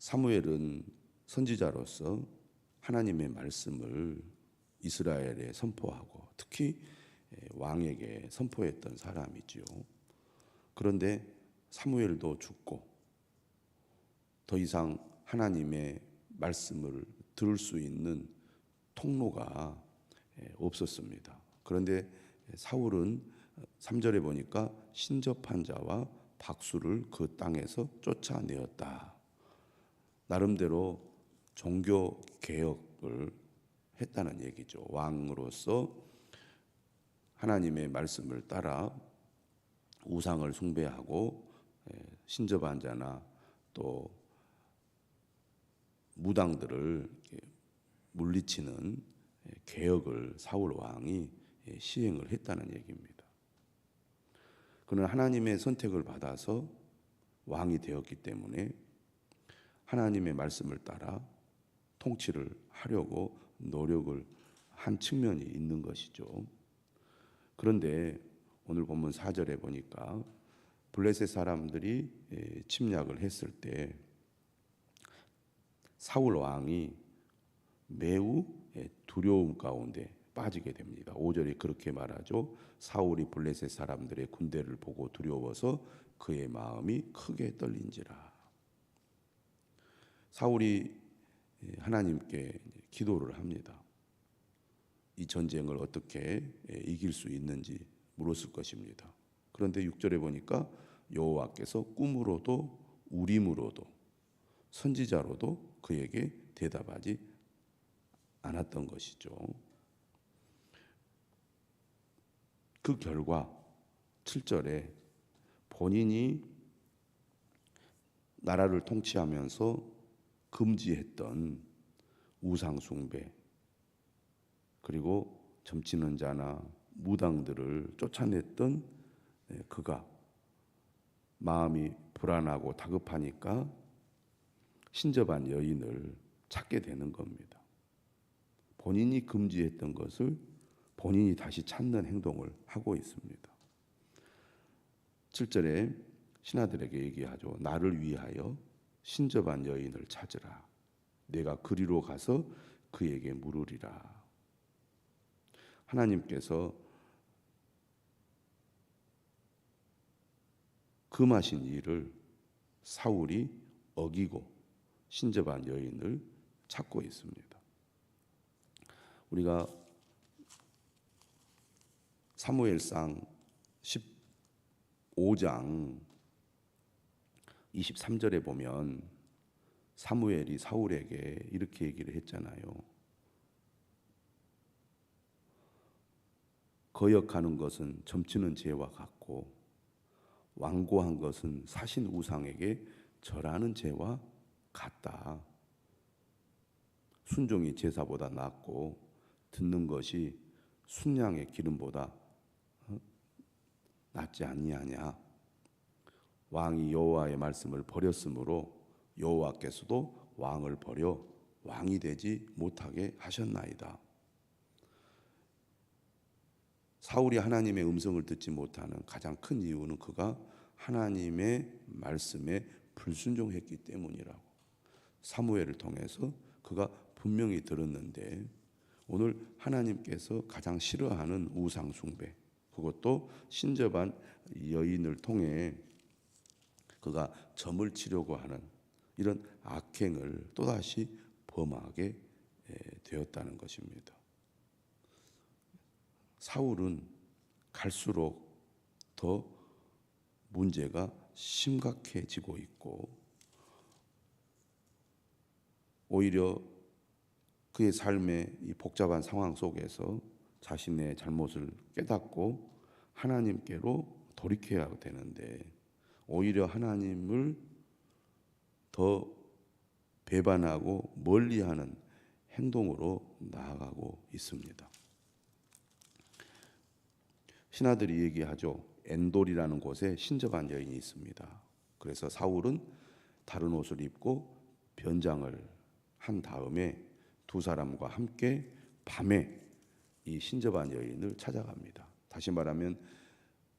사무엘은 선지자로서 하나님의 말씀을 이스라엘에 선포하고 특히 왕에게 선포했던 사람이지요. 그런데 사무엘도 죽고 더 이상 하나님의 말씀을 들을 수 있는 통로가 없었습니다. 그런데 사울은 3절에 보니까 신접한 자와 박수를 그 땅에서 쫓아내었다. 나름대로 종교 개혁을 했다는 얘기죠. 왕으로서 하나님의 말씀을 따라 우상을 숭배하고 신접한 자나 또 무당들을 물리치는 개혁을 사울 왕이 시행을 했다는 얘기입니다. 그는 하나님의 선택을 받아서 왕이 되었기 때문에 하나님의 말씀을 따라 통치를 하려고 노력을 한 측면이 있는 것이죠. 그런데 오늘 본문 4절에 보니까 블레셋 사람들이 침략을 했을 때 사울 왕이 매우 두려움 가운데 빠지게 됩니다. 5절이 그렇게 말하죠. 사울이 블레셋 사람들의 군대를 보고 두려워서 그의 마음이 크게 떨린지라. 사울이 하나님께 기도를 합니다. 이 전쟁을 어떻게 이길 수 있는지 물었을 것입니다. 그런데 6절에 보니까 여호와께서 꿈으로도 우림으로도 선지자로도 그에게 대답하지 않았던 것이죠. 그 결과 7절에 본인이 나라를 통치하면서 금지했던 우상 숭배 그리고 점치는 자나 무당들을 쫓아냈던 그가 마음이 불안하고 다급하니까 신접한 여인을 찾게 되는 겁니다. 본인이 금지했던 것을 본인이 다시 찾는 행동을 하고 있습니다. 7절에 신하들에게 얘기하죠. 나를 위하여 신접한 여인을 찾으라. 내가 그리로 가서 그에게 물으리라. 하나님께서 금하신 일을 사울이 어기고 신접한 여인을 찾고 있습니다. 우리가 사무엘상 15장 23절에 보면 사무엘이 사울에게 이렇게 얘기를 했잖아요. 거역하는 것은 점치는 죄와 같고 완고한 것은 사신 우상에게 절하는 죄와 같다. 순종이 제사보다 낫고 듣는 것이 순양의 기름보다 낫지 아니하냐. 왕이 여호와의 말씀을 버렸으므로 여호와께서도 왕을 버려 왕이 되지 못하게 하셨나이다. 사울이 하나님의 음성을 듣지 못하는 가장 큰 이유는 그가 하나님의 말씀에 불순종했기 때문이라고. 사무엘을 통해서 그가 분명히 들었는데 오늘 하나님께서 가장 싫어하는 우상 숭배, 그것도 신접한 여인을 통해 그가 점을 치려고 하는 이런 악행을 또다시 범하게 되었다는 것입니다. 사울은 갈수록 더 문제가 심각해지고 있고 오히려 그의 삶의 이 복잡한 상황 속에서 자신의 잘못을 깨닫고 하나님께로 돌이켜야 되는데 오히려 하나님을 더 배반하고 멀리하는 행동으로 나아가고 있습니다. 신하들이 얘기하죠. 엔돌이라는 곳에 신접한 여인이 있습니다. 그래서 사울은 다른 옷을 입고 변장을 한 다음에 두 사람과 함께 밤에 이 신접한 여인을 찾아갑니다. 다시 말하면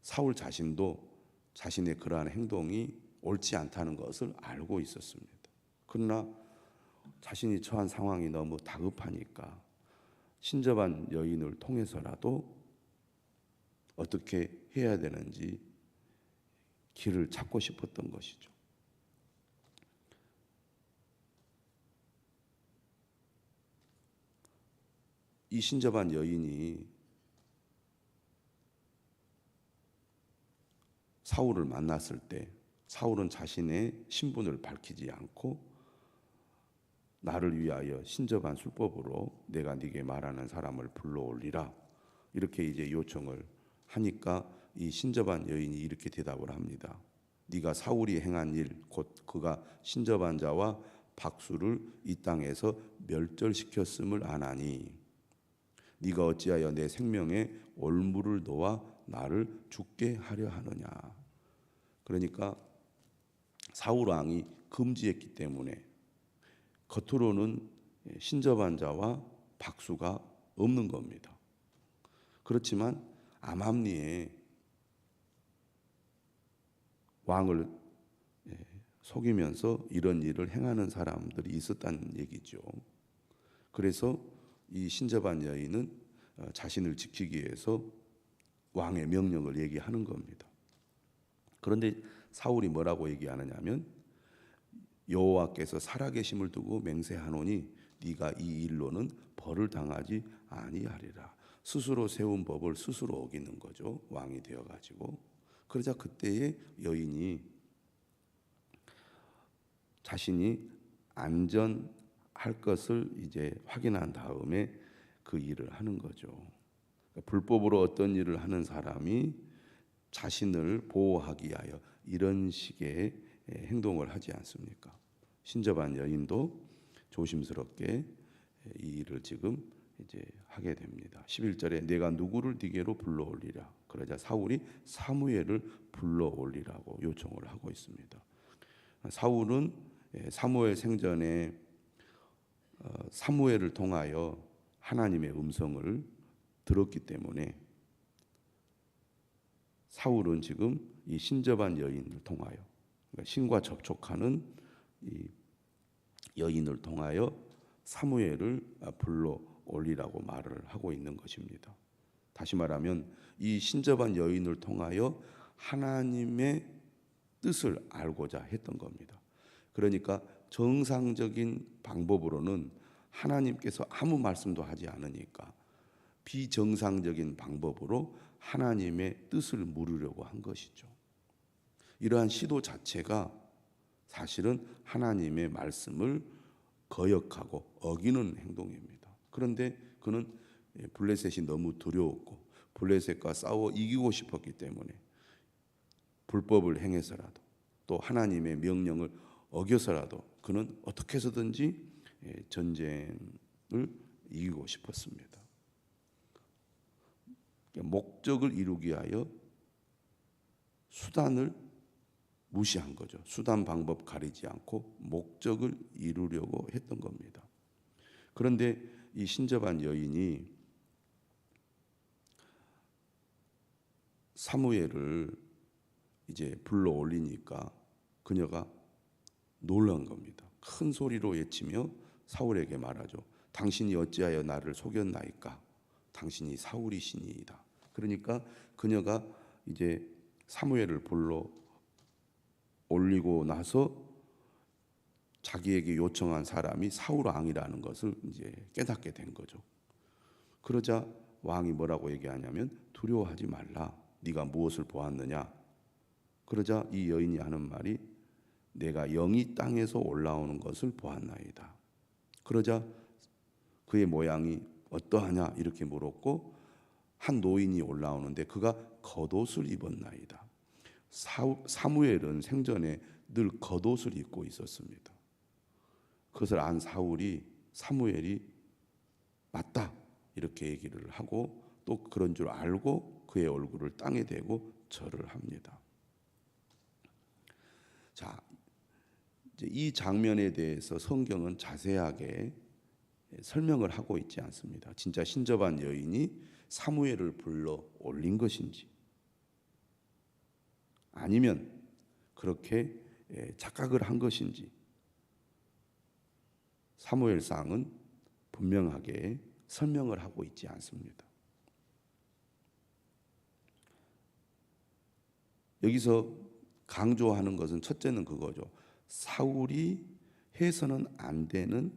사울 자신도 자신의 그러한 행동이 옳지 않다는 것을 알고 있었습니다. 그러나 자신이 처한 상황이 너무 다급하니까 신접한 여인을 통해서라도 어떻게 해야 되는지 길을 찾고 싶었던 것이죠. 이 신접한 여인이 사울을 만났을 때 사울은 자신의 신분을 밝히지 않고 나를 위하여 신접한 술법으로 내가 네게 말하는 사람을 불러올리라 이렇게 이제 요청을 하니까 이 신접한 여인이 이렇게 대답을 합니다. 네가 사울이 행한 일 곧 그가 신접한 자와 박수를 이 땅에서 멸절시켰음을 아나니 네가 어찌하여 내 생명에 올무를 놓아 나를 죽게 하려 하느냐. 그러니까 사울 왕이 금지했기 때문에 겉으로는 신접한 자와 박수가 없는 겁니다. 그렇지만 암암리에 왕을 속이면서 이런 일을 행하는 사람들이 있었다는 얘기죠. 그래서 이 신접한 여인은 자신을 지키기 위해서 왕의 명령을 얘기하는 겁니다. 그런데 사울이 뭐라고 얘기하느냐면 여호와께서 살아계심을 두고 맹세하노니 네가 이 일로는 벌을 당하지 아니하리라. 스스로 세운 법을 스스로 어기는 거죠. 왕이 되어가지고. 그러자 그때에 여인이 자신이 안전할 것을 이제 확인한 다음에 그 일을 하는 거죠. 그러니까 불법으로 어떤 일을 하는 사람이 자신을 보호하기 위하여 이런 식의 행동을 하지 않습니까? 신접한 여인도 조심스럽게 이 일을 지금 이제 하게 됩니다. 11절에 내가 누구를 네게로 불러올리라. 그러자 사울이 사무엘을 불러올리라고 요청을 하고 있습니다. 사울은 사무엘 생전에 사무엘을 통하여 하나님의 음성을 들었기 때문에 사울은 지금 이 신접한 여인을 통하여 그러니까 신과 접촉하는 이 여인을 통하여 사무엘을 불러 올리라고 말을 하고 있는 것입니다. 다시 말하면 이 신접한 여인을 통하여 하나님의 뜻을 알고자 했던 겁니다. 그러니까 정상적인 방법으로는 하나님께서 아무 말씀도 하지 않으니까 비정상적인 방법으로 하나님의 뜻을 물으려고 한 것이죠. 이러한 시도 자체가 사실은 하나님의 말씀을 거역하고 어기는 행동입니다. 그런데 그는 블레셋이 너무 두려웠고 블레셋과 싸워 이기고 싶었기 때문에 불법을 행해서라도 또 하나님의 명령을 어겨서라도 그는 어떻게 해서든지 전쟁을 이기고 싶었습니다. 목적을 이루기 위하여 수단을 무시한 거죠. 수단 방법 가리지 않고 목적을 이루려고 했던 겁니다. 그런데 이 신접한 여인이 사무엘을 이제 불러 올리니까 그녀가 놀란 겁니다. 큰 소리로 외치며 사울에게 말하죠. 당신이 어찌하여 나를 속였나이까? 당신이 사울이시니이다. 그러니까 그녀가 이제 사무엘을 불러 올리고 나서 자기에게 요청한 사람이 사울 왕이라는 것을 이제 깨닫게 된 거죠. 그러자 왕이 뭐라고 얘기하냐면 두려워하지 말라. 네가 무엇을 보았느냐? 그러자 이 여인이 하는 말이 내가 영이 땅에서 올라오는 것을 보았나이다. 그러자 그의 모양이 어떠하냐 이렇게 물었고 한 노인이 올라오는데 그가 겉옷을 입었나이다. 사무엘은 생전에 늘 겉옷을 입고 있었습니다. 그것을 안 사울이 사무엘이 맞다 이렇게 얘기를 하고 또 그런 줄 알고 그의 얼굴을 땅에 대고 절을 합니다. 자, 이제 이 장면에 대해서 성경은 자세하게 설명을 하고 있지 않습니다. 진짜 신접한 여인이 사무엘을 불러 올린 것인지 아니면 그렇게 착각을 한 것인지 사무엘상은 분명하게 설명을 하고 있지 않습니다. 여기서 강조하는 것은 첫째는 그거죠. 사울이 해서는 안 되는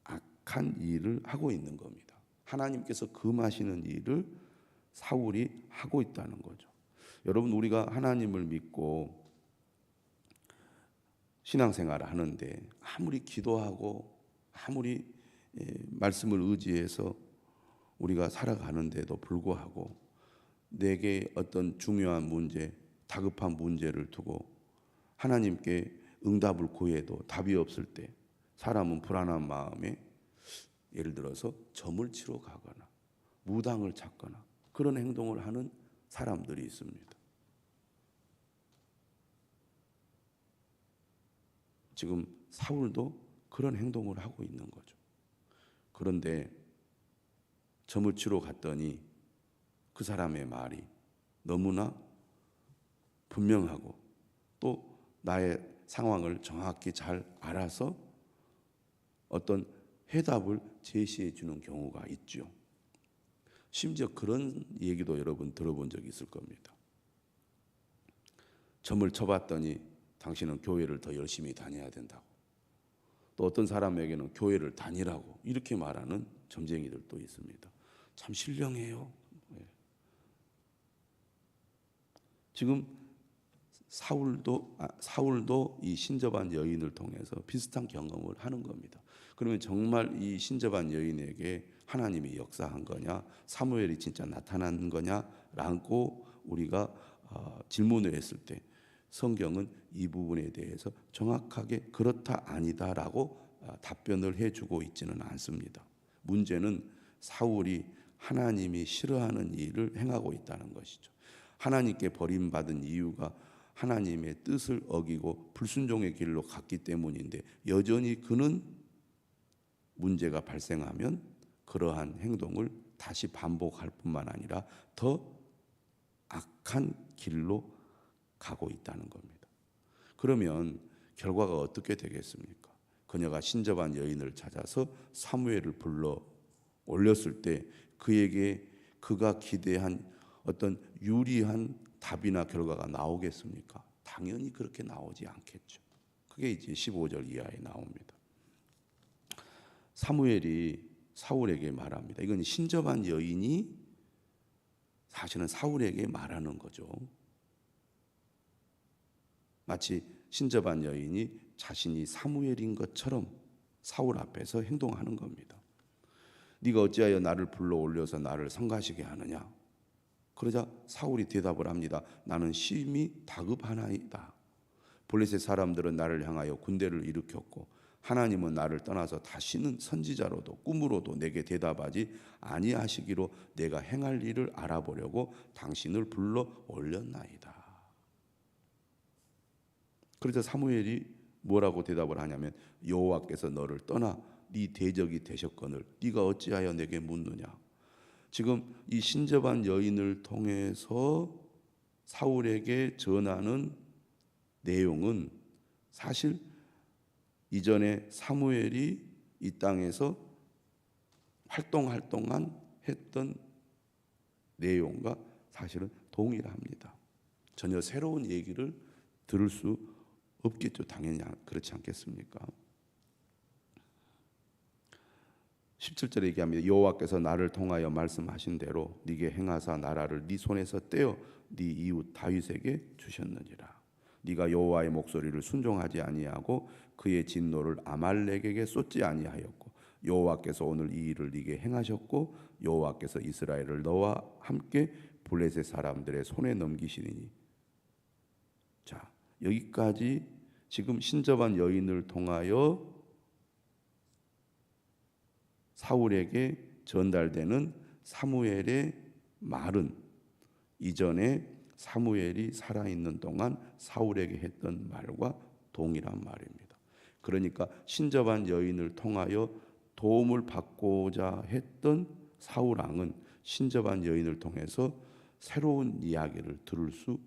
악한 일을 하고 있는 겁니다. 하나님께서 금하시는 일을 사울이 하고 있다는 거죠. 여러분, 우리가 하나님을 믿고 신앙생활을 하는데 아무리 기도하고 아무리 말씀을 의지해서 우리가 살아가는데도 불구하고 내게 어떤 중요한 문제, 다급한 문제를 두고 하나님께 응답을 구해도 답이 없을 때 사람은 불안한 마음에 예를 들어서 점을 치러 가거나 무당을 찾거나 그런 행동을 하는 사람들이 있습니다. 지금 사울도 그런 행동을 하고 있는 거죠. 그런데 점을 치러 갔더니 그 사람의 말이 너무나 분명하고 또 나의 상황을 정확히 잘 알아서 어떤 해답을 제시해 주는 경우가 있죠. 심지어 그런 얘기도 여러분 들어본 적이 있을 겁니다. 점을 쳐봤더니 당신은 교회를 더 열심히 다녀야 된다고. 또 어떤 사람에게는 교회를 다니라고 이렇게 말하는 점쟁이들도 있습니다. 참 신령해요. 지금 사울도 이 신접한 여인을 통해서 비슷한 경험을 하는 겁니다. 그러면 정말 이 신접한 여인에게 하나님이 역사한 거냐, 사무엘이 진짜 나타난 거냐라고 우리가 질문을 했을 때 성경은 이 부분에 대해서 정확하게 그렇다 아니다라고 답변을 해주고 있지는 않습니다. 문제는 사울이 하나님이 싫어하는 일을 행하고 있다는 것이죠. 하나님께 버림받은 이유가 하나님의 뜻을 어기고 불순종의 길로 갔기 때문인데 여전히 그는 문제가 발생하면 그러한 행동을 다시 반복할 뿐만 아니라 더 악한 길로 가고 있다는 겁니다. 그러면 결과가 어떻게 되겠습니까? 그녀가 신접한 여인을 찾아서 사무엘을 불러 올렸을 때 그에게 그가 기대한 어떤 유리한 답이나 결과가 나오겠습니까? 당연히 그렇게 나오지 않겠죠. 그게 이제 15절 이하에 나옵니다. 사무엘이 사울에게 말합니다. 이건 신접한 여인이 사실은 사울에게 말하는 거죠. 마치 신접한 여인이 자신이 사무엘인 것처럼 사울 앞에서 행동하는 겁니다. 네가 어찌하여 나를 불러 올려서 나를 성가시게 하느냐? 그러자 사울이 대답을 합니다. 나는 심히 다급하나이다. 블레셋 사람들은 나를 향하여 군대를 일으켰고 하나님은 나를 떠나서 다시는 선지자로도 꿈으로도 내게 대답하지 아니하시기로 내가 행할 일을 알아보려고 당신을 불러 올렸나이다. 그러자 사무엘이 뭐라고 대답을 하냐면 여호와께서 너를 떠나 네 대적이 되셨거늘 네가 어찌하여 내게 묻느냐. 지금 이 신접한 여인을 통해서 사울에게 전하는 내용은 사실 이전에 사무엘이 이 땅에서 활동한 했던 내용과 사실은 동일합니다. 전혀 새로운 얘기를 들을 수 없겠죠. 당연히 그렇지 않겠습니까? 17절에 얘기합니다. 여호와께서 나를 통하여 말씀하신 대로 네게 행하사 나라를 네 손에서 떼어 네 이웃 다윗에게 주셨느니라. 네가 여호와의 목소리를 순종하지 아니하고 그의 진노를 아말렉에게 쏟지 아니하였고 여호와께서 오늘 이 일을 네게 행하셨고 여호와께서 이스라엘을 너와 함께 블레셋 사람들의 손에 넘기시리니. 자, 여기까지 지금 신접한 여인을 통하여 사울에게 전달되는 사무엘의 말은 이전에 사무엘이 살아있는 동안 사울에게 했던 말과 동일한 말입니다. 그러니까 신접한 여인을 통하여 도움을 받고자 했던 사울 왕은 신접한 여인을 통해서 새로운 이야기를 들을 수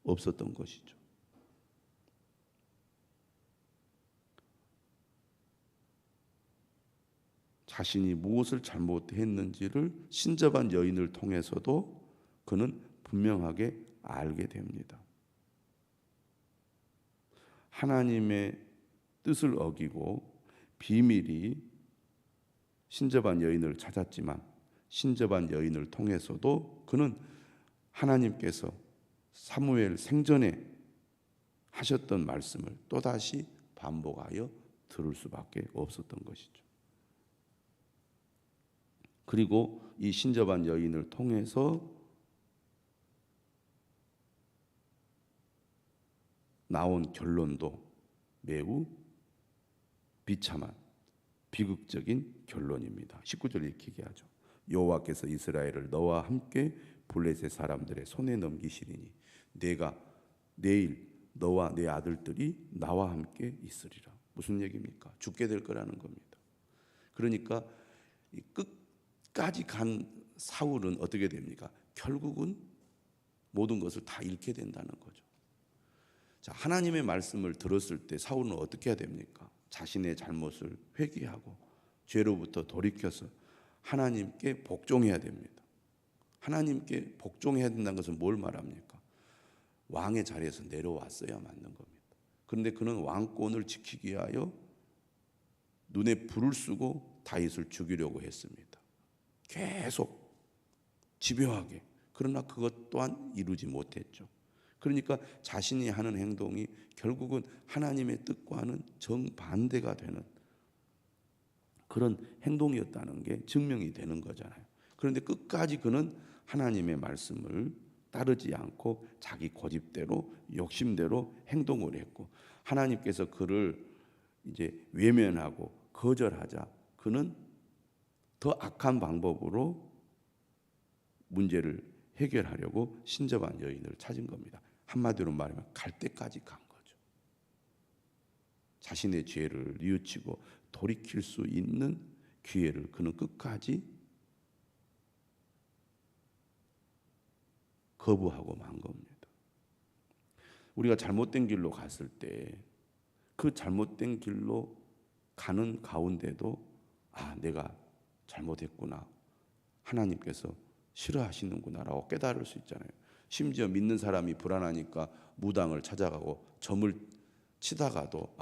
없었던 것이죠. 자신이 무엇을 잘못했는지를 신접한 여인을 통해서도 그는 분명하게 알게 됩니다. 하나님의 뜻을 어기고 비밀이 신접한 여인을 찾았지만 신접한 여인을 통해서도 그는 하나님께서 사무엘 생전에 하셨던 말씀을 또다시 반복하여 들을 수밖에 없었던 것이죠. 그리고 이 신접한 여인을 통해서 나온 결론도 매우 비참한 비극적인 결론입니다. 19절에 이렇게 얘기하죠. 여호와께서 이스라엘을 너와 함께 블레셋 사람들의 손에 넘기시리니 내가 내일 너와 내 아들들이 나와 함께 있으리라. 무슨 얘기입니까? 죽게 될 거라는 겁니다. 그러니까 끝까지 간 사울은 어떻게 됩니까? 결국은 모든 것을 다 잃게 된다는 거죠. 자, 하나님의 말씀을 들었을 때 사울은 어떻게 해야 됩니까? 자신의 잘못을 회개하고 죄로부터 돌이켜서 하나님께 복종해야 됩니다. 하나님께 복종해야 된다는 것은 뭘 말합니까? 왕의 자리에서 내려왔어야 맞는 겁니다. 그런데 그는 왕권을 지키기 위하여 눈에 불을 쓰고 다윗을 죽이려고 했습니다. 계속 집요하게. 그러나 그것 또한 이루지 못했죠. 그러니까 자신이 하는 행동이 결국은 하나님의 뜻과는 정반대가 되는 그런 행동이었다는 게 증명이 되는 거잖아요. 그런데 끝까지 그는 하나님의 말씀을 따르지 않고 자기 고집대로 욕심대로 행동을 했고 하나님께서 그를 이제 외면하고 거절하자 그는 더 악한 방법으로 문제를 해결하려고 신접한 여인을 찾은 겁니다. 한마디로 말하면 갈 때까지 간 거죠. 자신의 죄를 뉘우치고 돌이킬 수 있는 기회를 그는 끝까지 거부하고 만 겁니다. 우리가 잘못된 길로 갔을 때 그 잘못된 길로 가는 가운데도 내가 잘못했구나. 하나님께서 싫어하시는구나라고 깨달을 수 있잖아요. 심지어 믿는 사람이 불안하니까 무당을 찾아가고 점을 치다가도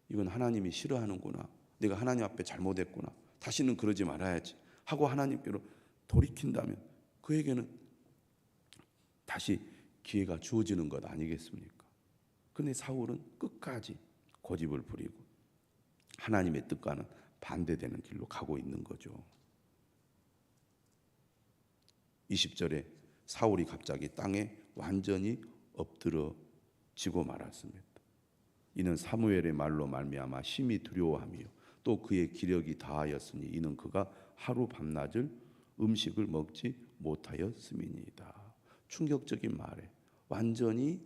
이건 하나님이 싫어하는구나. 내가 하나님 앞에 잘못했구나. 다시는 그러지 말아야지 하고 하나님께로 돌이킨다면 그에게는 다시 기회가 주어지는 것 아니겠습니까? 그런데 사울은 끝까지 고집을 부리고 하나님의 뜻과는 반대되는 길로 가고 있는 거죠. 20절에 사울이 갑자기 땅에 완전히 엎드러지고 말았습니다. 이는 사무엘의 말로 말미암아 심히 두려워하며 또 그의 기력이 다하였으니 이는 그가 하루 밤낮을 음식을 먹지 못하였음이니이다. 충격적인 말에 완전히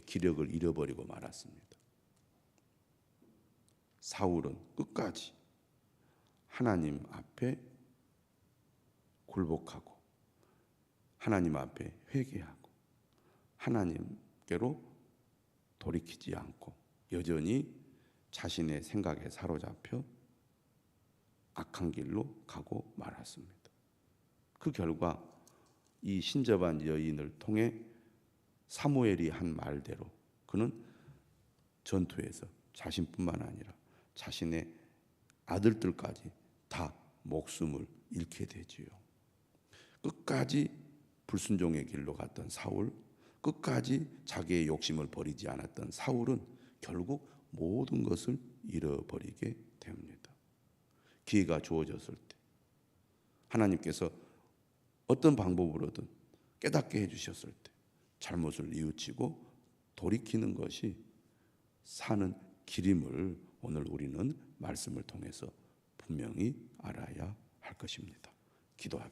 기력을 잃어버리고 말았습니다. 사울은 끝까지 하나님 앞에 굴복하고 하나님 앞에 회개하고 하나님께로 돌이키지 않고 여전히 자신의 생각에 사로잡혀 악한 길로 가고 말았습니다. 그 결과 이 신접한 여인을 통해 사무엘이 한 말대로 그는 전투에서 자신뿐만 아니라 자신의 아들들까지 다 목숨을 잃게 되지요. 끝까지 불순종의 길로 갔던 사울, 끝까지 자기의 욕심을 버리지 않았던 사울은 결국 모든 것을 잃어버리게 됩니다. 기회가 주어졌을 때 하나님께서 어떤 방법으로든 깨닫게 해주셨을 때 잘못을 뉘우치고 돌이키는 것이 사는 길임을 오늘 우리는 말씀을 통해서 분명히 알아야 할 것입니다. 기도하겠습니다.